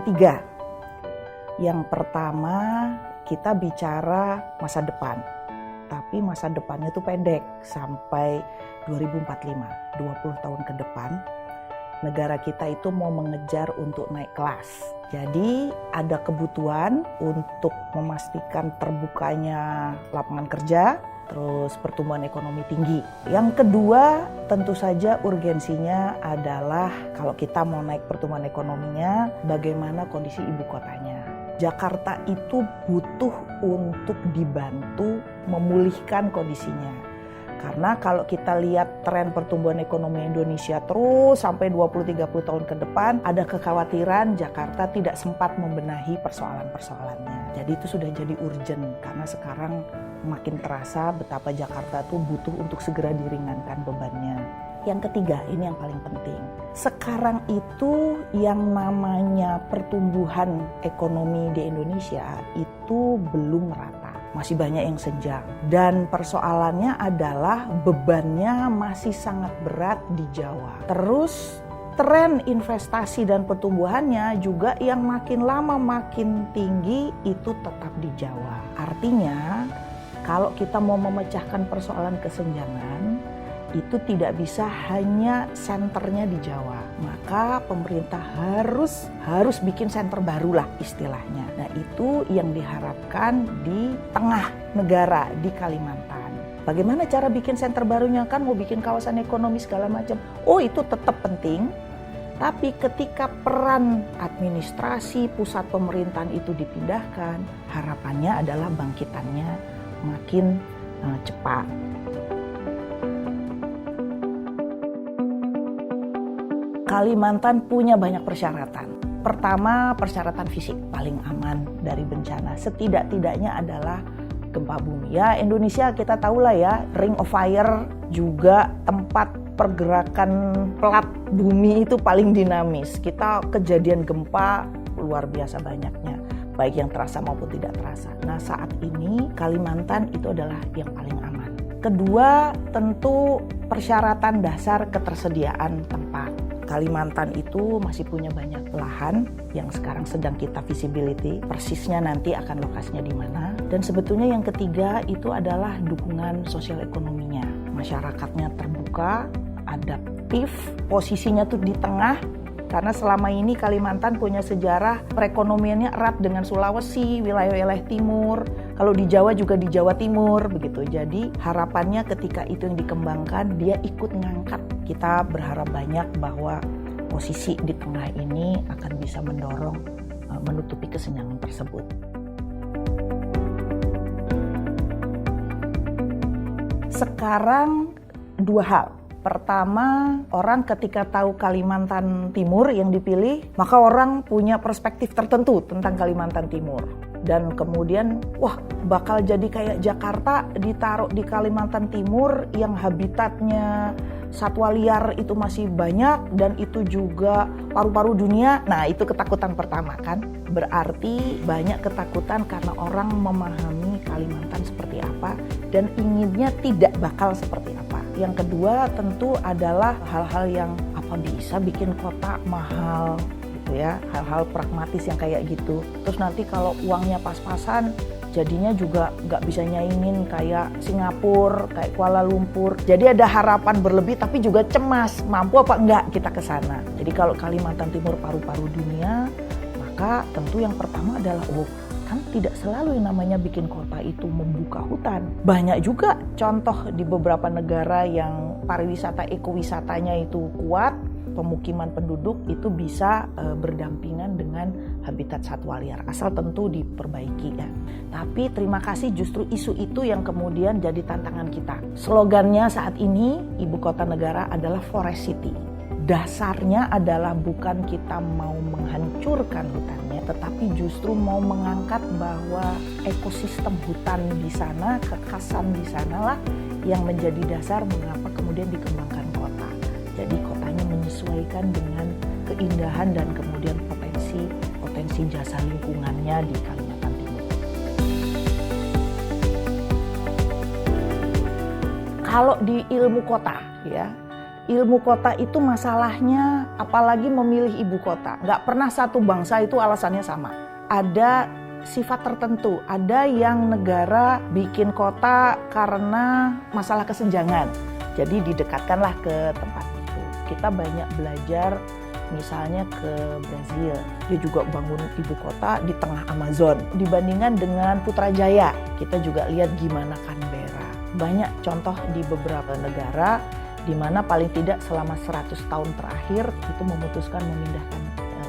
tiga. Yang pertama, kita bicara masa depan. Tapi masa depannya itu pendek, sampai 2045, 20 tahun ke depan. Negara kita itu mau mengejar untuk naik kelas. Jadi ada kebutuhan untuk memastikan terbukanya lapangan kerja, terus pertumbuhan ekonomi tinggi. Yang kedua, tentu saja urgensinya adalah kalau kita mau naik pertumbuhan ekonominya, bagaimana kondisi ibu kotanya. Jakarta itu butuh untuk dibantu memulihkan kondisinya. Karena kalau kita lihat tren pertumbuhan ekonomi Indonesia terus sampai 20-30 tahun ke depan, ada kekhawatiran Jakarta tidak sempat membenahi persoalan-persoalannya. Jadi itu sudah jadi urgent, karena sekarang makin terasa betapa Jakarta tuh butuh untuk segera diringankan bebannya. Yang ketiga, ini yang paling penting. Sekarang itu yang namanya pertumbuhan ekonomi di Indonesia itu belum merata. Masih banyak yang senjang. Dan persoalannya adalah bebannya masih sangat berat di Jawa. Terus tren investasi dan pertumbuhannya juga yang makin lama makin tinggi itu tetap di Jawa. Artinya kalau kita mau memecahkan persoalan kesenjangan, itu tidak bisa hanya senternya di Jawa. Maka pemerintah harus bikin senter baru lah istilahnya. Nah itu yang diharapkan di tengah negara, di Kalimantan. Bagaimana cara bikin senter barunya? Kan mau bikin kawasan ekonomi segala macam. Oh itu tetap penting. Tapi ketika peran administrasi pusat pemerintahan itu dipindahkan, harapannya adalah bangkitannya makin cepat. Kalimantan punya banyak persyaratan. Pertama, persyaratan fisik paling aman dari bencana. Setidak-tidaknya adalah gempa bumi. Ya, Indonesia kita tahu lah ya, Ring of Fire juga tempat pergerakan plat bumi itu paling dinamis. Kita kejadian gempa luar biasa banyaknya, baik yang terasa maupun tidak terasa. Nah, saat ini Kalimantan itu adalah yang paling aman. Kedua, tentu persyaratan dasar ketersediaan tempat. Kalimantan itu masih punya banyak lahan yang sekarang sedang kita visibility. Persisnya nanti akan lokasinya di mana. Dan sebetulnya yang ketiga itu adalah dukungan sosial ekonominya. Masyarakatnya terbuka, adaptif, posisinya tuh di tengah. Karena selama ini Kalimantan punya sejarah perekonomiannya erat dengan Sulawesi, wilayah-wilayah timur. Kalau di Jawa juga di Jawa Timur begitu. Jadi harapannya ketika itu yang dikembangkan, dia ikut ngangkat. Kita berharap banyak bahwa posisi di tengah ini akan bisa mendorong menutupi kesenjangan tersebut. Sekarang dua hal. Pertama, orang ketika tahu Kalimantan Timur yang dipilih, maka orang punya perspektif tertentu tentang Kalimantan Timur. Dan kemudian, wah bakal jadi kayak Jakarta ditaruh di Kalimantan Timur yang habitatnya satwa liar itu masih banyak dan itu juga paru-paru dunia. Nah itu ketakutan pertama kan. Berarti banyak ketakutan karena orang memahami Kalimantan seperti apa dan inginnya tidak bakal seperti apa. Yang kedua tentu adalah hal-hal yang apa bisa bikin kota mahal gitu ya, hal-hal pragmatis yang kayak gitu. Terus nanti kalau uangnya pas-pasan jadinya juga nggak bisa nyaingin kayak Singapura, kayak Kuala Lumpur. Jadi ada harapan berlebih tapi juga cemas, mampu apa enggak kita ke sana. Jadi kalau Kalimantan Timur paru-paru dunia, maka tentu yang pertama adalah kan tidak selalu yang namanya bikin kota itu membuka hutan. Banyak juga contoh di beberapa negara yang pariwisata ekowisatanya itu kuat, pemukiman penduduk itu bisa berdampingan dengan habitat satwa liar, asal tentu diperbaiki ya. Tapi terima kasih justru isu itu yang kemudian jadi tantangan kita. Slogannya saat ini ibu kota negara adalah Forest City. Dasarnya adalah bukan kita mau menghancurkan hutannya, tetapi justru mau mengangkat bahwa ekosistem hutan di sana, kekhasan di sanalah yang menjadi dasar mengapa kemudian dikembangkan kota. Jadi kotanya menyesuaikan dengan keindahan dan kemudian potensi jasa lingkungannya di Kalimantan Timur. Kalau di ilmu kota ya, ilmu kota itu masalahnya, apalagi memilih ibu kota. Nggak pernah satu bangsa itu alasannya sama. Ada sifat tertentu, ada yang negara bikin kota karena masalah kesenjangan. Jadi didekatkanlah ke tempat itu. Kita banyak belajar misalnya ke Brazil, dia juga bangun ibu kota di tengah Amazon. Dibandingkan dengan Putrajaya, kita juga lihat gimana Canberra. Banyak contoh di beberapa negara di mana paling tidak selama 100 tahun terakhir itu memutuskan memindahkan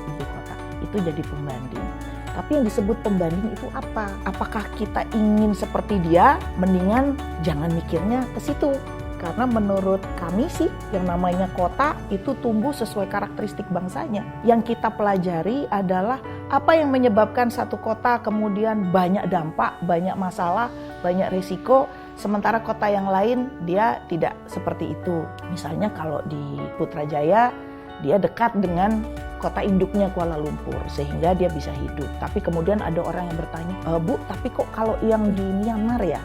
ibu kota. Itu jadi pembanding. Tapi yang disebut pembanding itu apa? Apakah kita ingin seperti dia? Mendingan jangan mikirnya ke situ. Karena menurut kami sih yang namanya kota itu tumbuh sesuai karakteristik bangsanya. Yang kita pelajari adalah apa yang menyebabkan satu kota kemudian banyak dampak, banyak masalah, banyak risiko. Sementara kota yang lain dia tidak seperti itu. Misalnya kalau di Putrajaya dia dekat dengan kota induknya Kuala Lumpur sehingga dia bisa hidup. Tapi kemudian ada orang yang bertanya, Bu, tapi kok kalau yang di Myanmar ya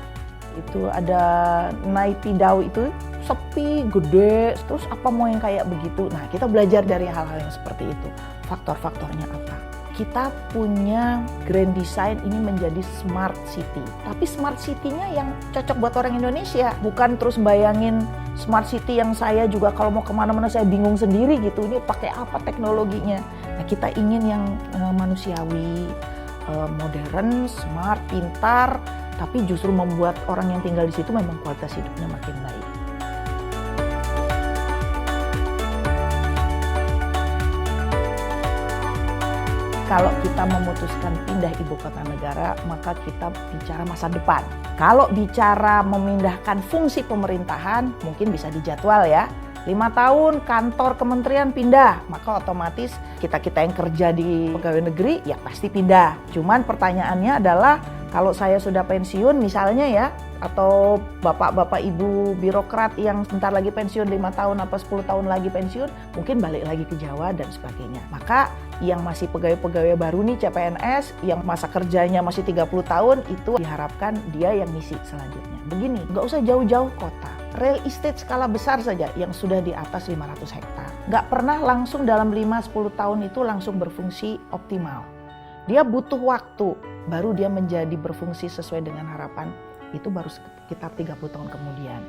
itu ada Naypyidaw itu sepi, gede, terus apa mau yang kayak begitu? Nah, kita belajar dari hal-hal yang seperti itu. Faktor-faktornya apa? Kita punya grand design ini menjadi smart city. Tapi smart city-nya yang cocok buat orang Indonesia. Bukan terus bayangin smart city yang saya juga kalau mau kemana-mana saya bingung sendiri gitu. Ini pakai apa teknologinya? Nah, kita ingin yang manusiawi, modern, smart, pintar. Tapi justru membuat orang yang tinggal di situ memang kualitas hidupnya makin baik. Kalau kita memutuskan pindah ibu kota negara, maka kita bicara masa depan. Kalau bicara memindahkan fungsi pemerintahan, mungkin bisa dijadwal ya. 5 tahun kantor kementerian pindah, maka otomatis kita-kita yang kerja di pegawai negeri ya pasti pindah. Cuman pertanyaannya adalah kalau saya sudah pensiun misalnya ya, atau bapak-bapak ibu birokrat yang sebentar lagi pensiun 5 tahun apa 10 tahun lagi pensiun, mungkin balik lagi ke Jawa dan sebagainya. Maka yang masih pegawai-pegawai baru nih CPNS, yang masa kerjanya masih 30 tahun, itu diharapkan dia yang ngisi selanjutnya. Begini, nggak usah jauh-jauh kota. Real estate skala besar saja yang sudah di atas 500 hektar. Nggak pernah langsung dalam 5-10 tahun itu langsung berfungsi optimal. Dia butuh waktu, baru dia menjadi berfungsi sesuai dengan harapan. Itu baru sekitar 30 tahun kemudian.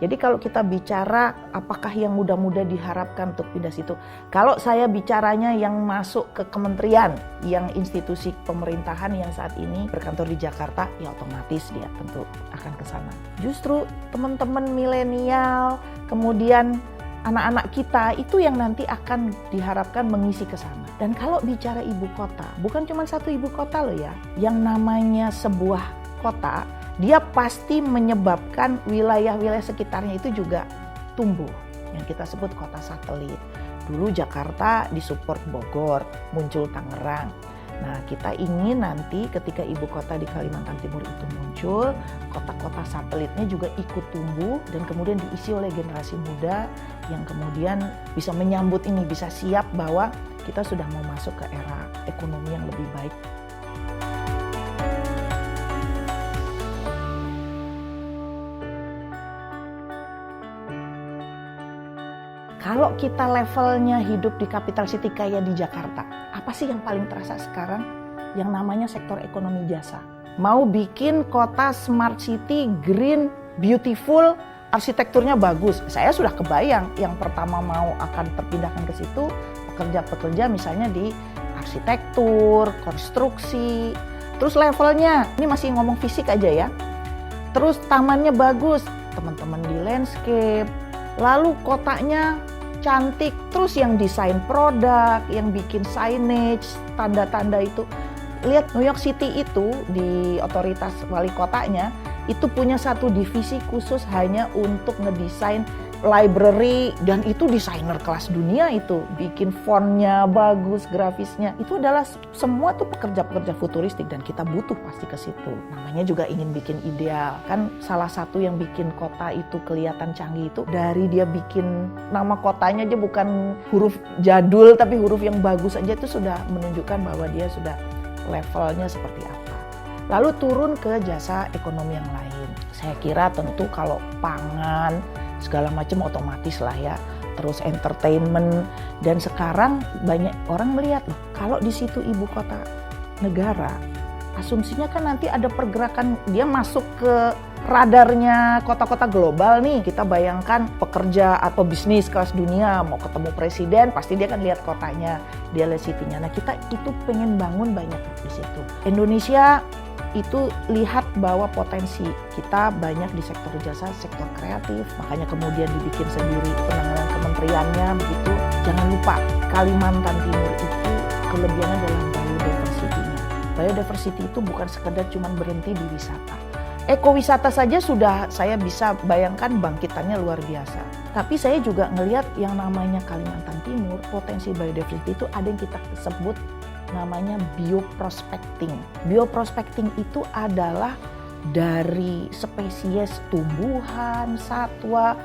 Jadi kalau kita bicara apakah yang muda-muda diharapkan untuk pindah situ. Kalau saya bicaranya yang masuk ke kementerian, yang institusi pemerintahan yang saat ini berkantor di Jakarta, ya otomatis dia tentu akan ke sana. Justru teman-teman milenial, kemudian anak-anak kita itu yang nanti akan diharapkan mengisi ke sana. Dan kalau bicara ibu kota, bukan cuma satu ibu kota loh ya. Yang namanya sebuah kota, dia pasti menyebabkan wilayah-wilayah sekitarnya itu juga tumbuh. Yang kita sebut kota satelit. Dulu Jakarta disupport Bogor, muncul Tangerang. Nah, kita ingin nanti ketika ibu kota di Kalimantan Timur itu muncul, kota-kota satelitnya juga ikut tumbuh dan kemudian diisi oleh generasi muda yang kemudian bisa menyambut ini, bisa siap bahwa kita sudah mau masuk ke era ekonomi yang lebih baik. Kalau kita levelnya hidup di capital city kayak di Jakarta, apa sih yang paling terasa sekarang? Yang namanya sektor ekonomi jasa. Mau bikin kota smart city, green, beautiful, arsitekturnya bagus. Saya sudah kebayang yang pertama mau akan terpindahkan ke situ, pekerja-pekerja misalnya di arsitektur, konstruksi. Terus levelnya, ini masih ngomong fisik aja ya. Terus tamannya bagus, teman-teman di landscape. Lalu kotanya cantik, terus yang desain produk, yang bikin signage, tanda-tanda itu. Lihat New York City itu di otoritas wali kotanya, itu punya satu divisi khusus hanya untuk ngedesain library, dan itu desainer kelas dunia itu. Bikin fontnya bagus, grafisnya. Itu adalah semua tuh pekerja-pekerja futuristik dan kita butuh pasti ke situ. Namanya juga ingin bikin ideal. Kan salah satu yang bikin kota itu kelihatan canggih itu dari dia bikin nama kotanya aja bukan huruf jadul tapi huruf yang bagus aja itu sudah menunjukkan bahwa dia sudah levelnya seperti apa. Lalu turun ke jasa ekonomi yang lain. Saya kira tentu kalau pangan segala macam otomatis lah ya. terus entertainment, dan sekarang banyak orang melihat loh, kalau di situ ibu kota negara, asumsinya kan nanti ada pergerakan, dia masuk ke radarnya kota-kota global nih. Kita bayangkan pekerja atau bisnis kelas dunia mau ketemu presiden, pasti dia kan lihat kotanya, dia lihat city-nya. Nah, kita itu pengen bangun banyak di situ. Indonesia itu lihat bahwa potensi kita banyak di sektor jasa, sektor kreatif, makanya kemudian dibikin sendiri penanganan kementeriannya begitu. Jangan lupa Kalimantan Timur itu kelebihannya dalam biodiversity-nya. Biodiversity itu bukan sekedar cuma berhenti di wisata. Ekowisata saja sudah saya bisa bayangkan bangkitannya luar biasa. Tapi saya juga ngelihat yang namanya Kalimantan Timur, potensi biodiversity itu ada yang kita sebut namanya bioprospecting. Bioprospecting itu adalah dari spesies tumbuhan, satwa,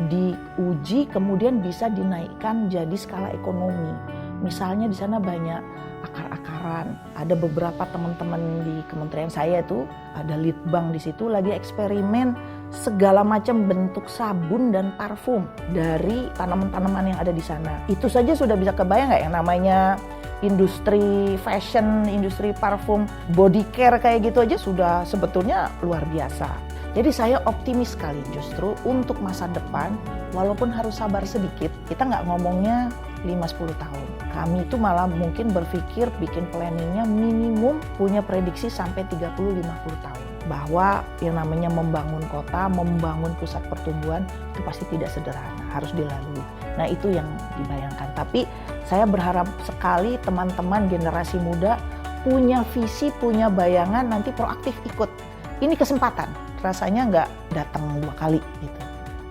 diuji kemudian bisa dinaikkan jadi skala ekonomi. Misalnya di sana banyak akar-akaran. Ada beberapa teman-teman di kementerian saya itu, ada litbang di situ lagi eksperimen segala macam bentuk sabun dan parfum dari tanaman-tanaman yang ada di sana. Itu saja sudah bisa kebayang nggak yang namanya industri fashion, industri parfum, body care kayak gitu aja sudah sebetulnya luar biasa. Jadi saya optimis sekali justru untuk masa depan, walaupun harus sabar sedikit, kita nggak ngomongnya 5-10 tahun. Kami itu malah mungkin berpikir bikin planningnya minimum punya prediksi sampai 30-50 tahun. Bahwa yang namanya membangun kota, membangun pusat pertumbuhan itu pasti tidak sederhana, harus dilalui. Nah itu yang dibayangkan. Tapi saya berharap sekali teman-teman generasi muda punya visi, punya bayangan, nanti proaktif ikut. Ini kesempatan, rasanya nggak datang 2 kali gitu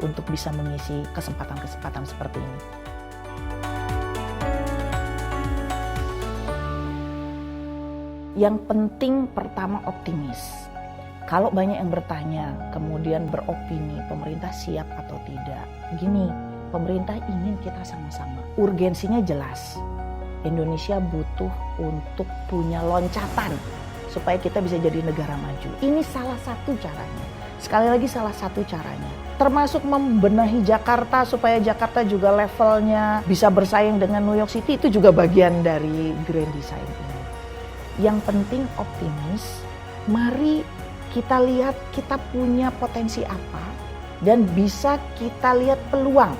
untuk bisa mengisi kesempatan-kesempatan seperti ini. Yang penting pertama optimis. Kalau banyak yang bertanya, kemudian beropini, pemerintah siap atau tidak. Gini, pemerintah ingin kita sama-sama. Urgensinya jelas. Indonesia butuh untuk punya loncatan supaya kita bisa jadi negara maju. Ini salah satu caranya. Sekali lagi salah satu caranya. Termasuk membenahi Jakarta supaya Jakarta juga levelnya bisa bersaing dengan New York City, itu juga bagian dari grand design ini. Yang penting optimis, mari kita lihat kita punya potensi apa dan bisa kita lihat peluang.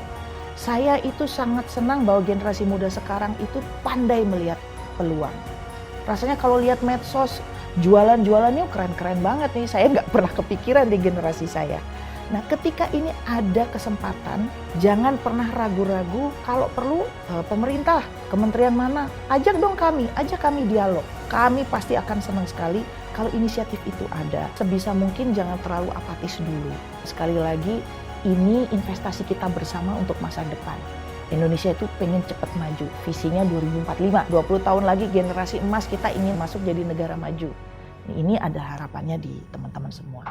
Saya itu sangat senang bahwa generasi muda sekarang itu pandai melihat peluang. Rasanya kalau lihat medsos, jualan-jualannya keren-keren banget nih, saya nggak pernah kepikiran di generasi saya. Nah ketika ini ada kesempatan, jangan pernah ragu-ragu, kalau perlu pemerintah, kementerian mana, ajak dong kami, ajak kami dialog. Kami pasti akan senang sekali kalau inisiatif itu ada. Sebisa mungkin jangan terlalu apatis dulu. Sekali lagi, ini investasi kita bersama untuk masa depan. Indonesia itu pengen cepat maju, visinya 2045, 20 tahun lagi generasi emas kita ingin masuk jadi negara maju. Ini ada harapannya di teman-teman semua.